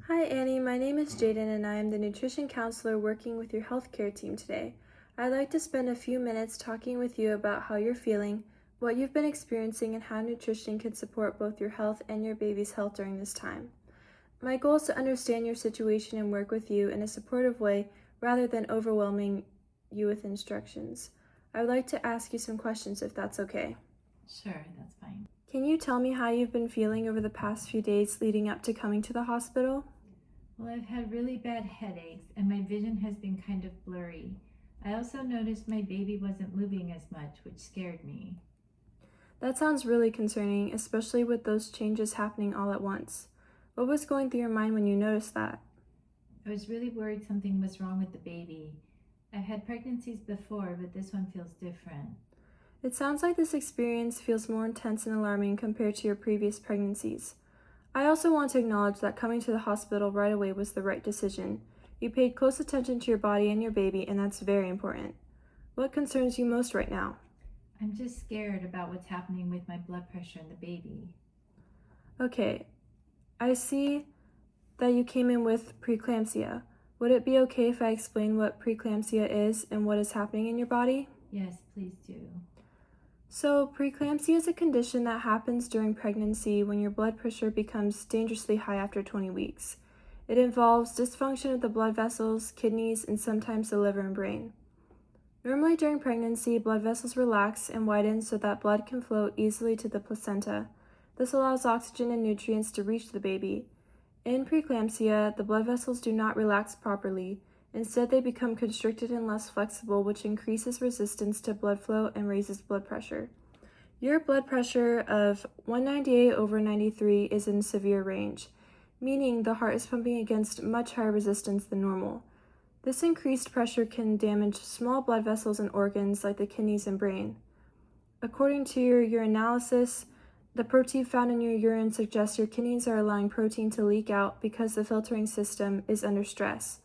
Hi Annie, my name is Jaden and I am the nutrition counselor working with your healthcare team today. I'd like to spend a few minutes talking with you about how you're feeling, what you've been experiencing, and how nutrition can support both your health and your baby's health during this time. My goal is to understand your situation and work with you in a supportive way rather than overwhelming you with instructions. I would like to ask you some questions if that's okay. Sure, that's fine. Can you tell me how you've been feeling over the past few days leading up to coming to the hospital? Well, I've had really bad headaches and my vision has been kind of blurry. I also noticed my baby wasn't moving as much, which scared me. That sounds really concerning, especially with those changes happening all at once. What was going through your mind when you noticed that? I was really worried something was wrong with the baby. I've had pregnancies before, but this one feels different. It sounds like this experience feels more intense and alarming compared to your previous pregnancies. I also want to acknowledge that coming to the hospital right away was the right decision. You paid close attention to your body and your baby, and that's very important. What concerns you most right now? I'm just scared about what's happening with my blood pressure and the baby. Okay, I see that you came in with preeclampsia. Would it be okay if I explain what preeclampsia is and what is happening in your body? Yes, please do. So, preeclampsia is a condition that happens during pregnancy when your blood pressure becomes dangerously high after 20 weeks. It involves dysfunction of the blood vessels, kidneys, and sometimes the liver and brain. Normally during pregnancy, blood vessels relax and widen so that blood can flow easily to the placenta. This allows oxygen and nutrients to reach the baby. In preeclampsia, the blood vessels do not relax properly. Instead, they become constricted and less flexible, which increases resistance to blood flow and raises blood pressure. Your blood pressure of 198/93 is in severe range, meaning the heart is pumping against much higher resistance than normal. This increased pressure can damage small blood vessels and organs like the kidneys and brain. According to your urinalysis, the protein found in your urine suggests your kidneys are allowing protein to leak out because the filtering system is under stress.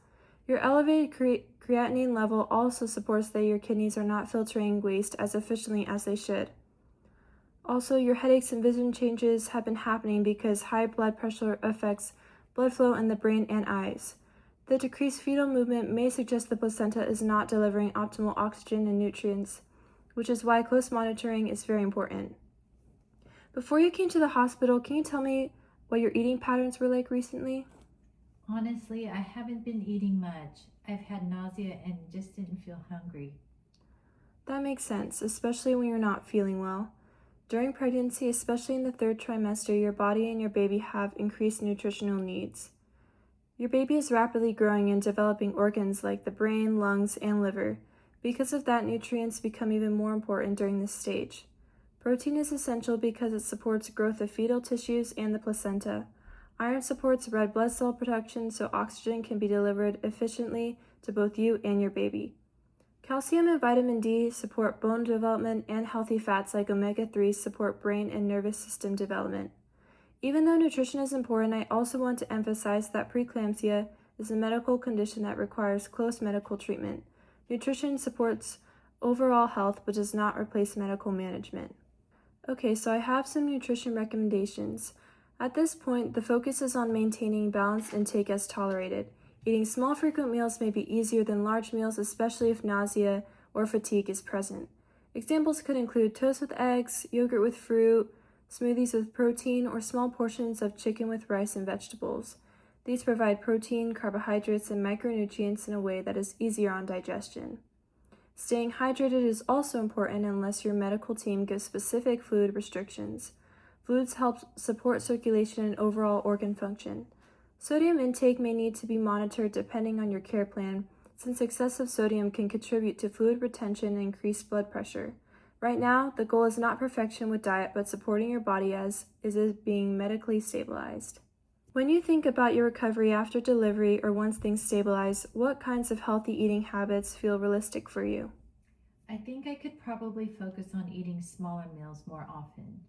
Your elevated creatinine level also supports that your kidneys are not filtering waste as efficiently as they should. Also, your headaches and vision changes have been happening because high blood pressure affects blood flow in the brain and eyes. The decreased fetal movement may suggest the placenta is not delivering optimal oxygen and nutrients, which is why close monitoring is very important. Before you came to the hospital, can you tell me what your eating patterns were like recently? Honestly, I haven't been eating much. I've had nausea and just didn't feel hungry. That makes sense, especially when you're not feeling well. During pregnancy, especially in the third trimester, your body and your baby have increased nutritional needs. Your baby is rapidly growing and developing organs like the brain, lungs, and liver. Because of that, nutrients become even more important during this stage. Protein is essential because it supports growth of fetal tissues and the placenta. Iron supports red blood cell production so oxygen can be delivered efficiently to both you and your baby. Calcium and vitamin D support bone development, and healthy fats like omega-3 support brain and nervous system development. Even though nutrition is important, I also want to emphasize that preeclampsia is a medical condition that requires close medical treatment. Nutrition supports overall health but does not replace medical management. Okay, so I have some nutrition recommendations. At this point, the focus is on maintaining balanced intake as tolerated. Eating small frequent meals may be easier than large meals, especially if nausea or fatigue is present. Examples could include toast with eggs, yogurt with fruit, smoothies with protein, or small portions of chicken with rice and vegetables. These provide protein, carbohydrates, and micronutrients in a way that is easier on digestion. Staying hydrated is also important unless your medical team gives specific fluid restrictions. Fluids help support circulation and overall organ function. Sodium intake may need to be monitored depending on your care plan, since excessive sodium can contribute to fluid retention and increased blood pressure. Right now, the goal is not perfection with diet, but supporting your body as is it being medically stabilized. When you think about your recovery after delivery or once things stabilize, what kinds of healthy eating habits feel realistic for you? I think I could probably focus on eating smaller meals more often.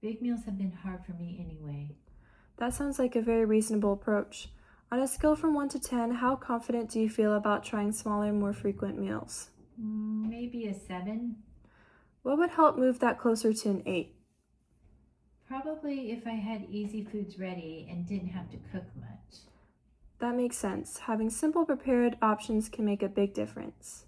Big meals have been hard for me anyway. That sounds like a very reasonable approach. On a scale from 1 to 10, how confident do you feel about trying smaller, more frequent meals? Maybe a 7. What would help move that closer to an 8? Probably if I had easy foods ready and didn't have to cook much. That makes sense. Having simple prepared options can make a big difference.